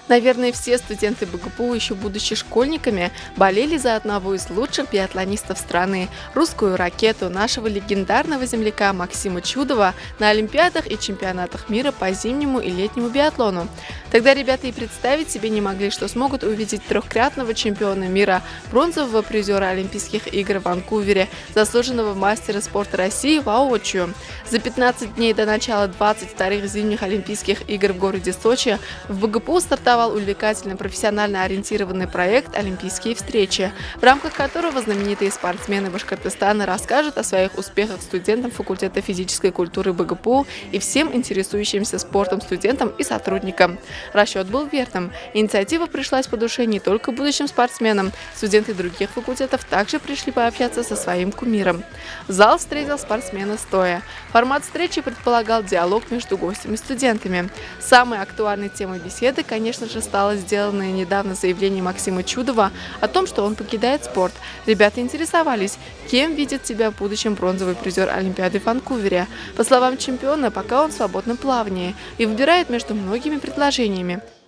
Наверное, все студенты БГПУ, еще будучи школьниками, болели за одного из лучших биатлонистов страны – русскую ракету, нашего легендарного земляка Максима Чудова на Олимпиадах и чемпионатах мира по зимнему и летнему биатлону. Тогда ребята и представить себе не могли, что смогут увидеть трехкратного чемпиона мира, бронзового призера Олимпийских игр в Ванкувере, заслуженного мастера спорта России воочию. За 15 дней до начала 22-х зимних Олимпийских игр в городе Сочи в БГПУ стартовал увлекательный профессионально ориентированный проект «Олимпийские встречи», в рамках которого знаменитые спортсмены Башкортостана расскажут о своих успехах студентам факультета физической культуры БГПУ и всем интересующимся спортом студентам и сотрудникам. Расчет был верным. Инициатива пришлась по душе не только будущим спортсменам. Студенты других факультетов также пришли пообщаться со своим кумиром. Зал встретил спортсмена стоя. Формат встречи предполагал диалог между гостями и студентами. Самой актуальной темой беседы, конечно же, стало сделанное недавно заявление Максима Чудова о том, что он покидает спорт. Ребята интересовались, кем видит себя в будущем бронзовый призер Олимпиады в Ванкувере. По словам чемпиона, пока он в свободном плавании и выбирает между многими предложениями.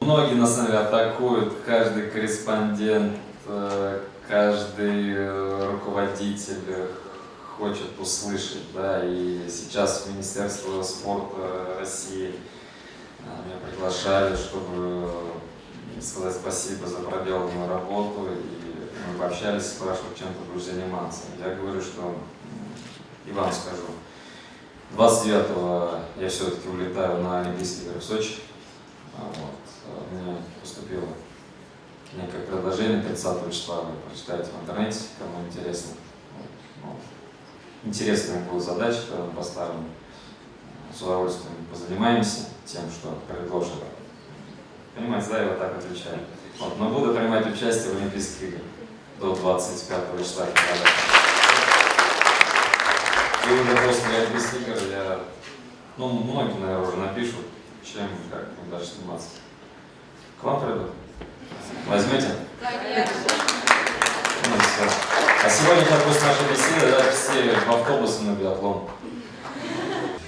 Многие на самом деле атакуют, каждый корреспондент, каждый руководитель хочет услышать, да, и сейчас Министерство спорта России меня приглашали, чтобы сказать спасибо за проделанную работу, и мы пообщались, спрашивают, чем ты будешь заниматься. Я говорю, что и вам скажу, 29-го я все-таки улетаю на Олимпийские игры в Сочи. Мне поступило некое предложение 30 числа, вы прочитаете в интернете, кому интересно. Интересная будет задача, которую мы поставим. С удовольствием позанимаемся тем, что предложено. Понимаете, да, я вот так отвечаю. Но буду принимать участие в Олимпийских играх до 25 числа. И уже после Олимпийских игр многие, наверное, уже напишут, чем и как им дальше сниматься. К вам придут? Возьмете? Конечно. Ну, все. А сегодня, как после нашей беседы, да, все в автобусы на биатлон.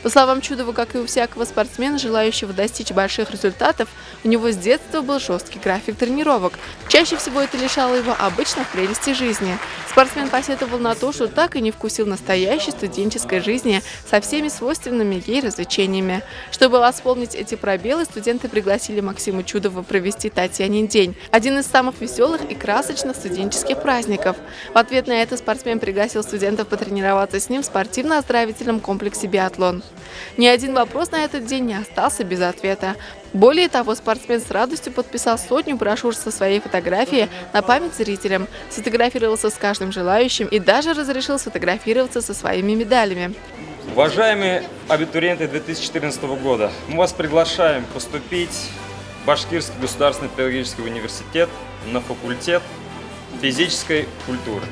По словам Чудова, как и у всякого спортсмена, желающего достичь больших результатов, у него с детства был жесткий график тренировок. Чаще всего это лишало его обычных прелестей жизни. Спортсмен посетовал на то, что так и не вкусил настоящей студенческой жизни со всеми свойственными ей развлечениями. Чтобы восполнить эти пробелы, студенты пригласили Максима Чудова провести Татьянин день – один из самых веселых и красочных студенческих праздников. В ответ на это спортсмен пригласил студентов потренироваться с ним в спортивно-оздоровительном комплексе «Биатлон». Ни один вопрос на этот день не остался без ответа. Более того, спортсмен с радостью подписал 100 брошюр со своей фотографией на память зрителям, сфотографировался с каждым желающим и даже разрешил сфотографироваться со своими медалями. Уважаемые абитуриенты 2014 года, мы вас приглашаем поступить в Башкирский государственный педагогический университет на факультет физической культуры.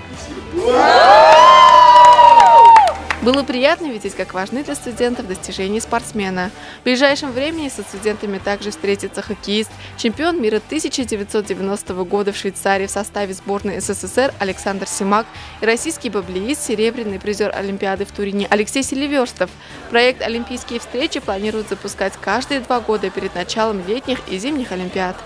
Было приятно видеть, как важны для студентов достижения спортсмена. В ближайшем времени со студентами также встретится хоккеист, чемпион мира 1990 года в Швейцарии в составе сборной СССР Александр Симак и российский баблеист, серебряный призер Олимпиады в Турине Алексей Селиверстов. Проект «Олимпийские встречи» планируют запускать каждые 2 года перед началом летних и зимних Олимпиад.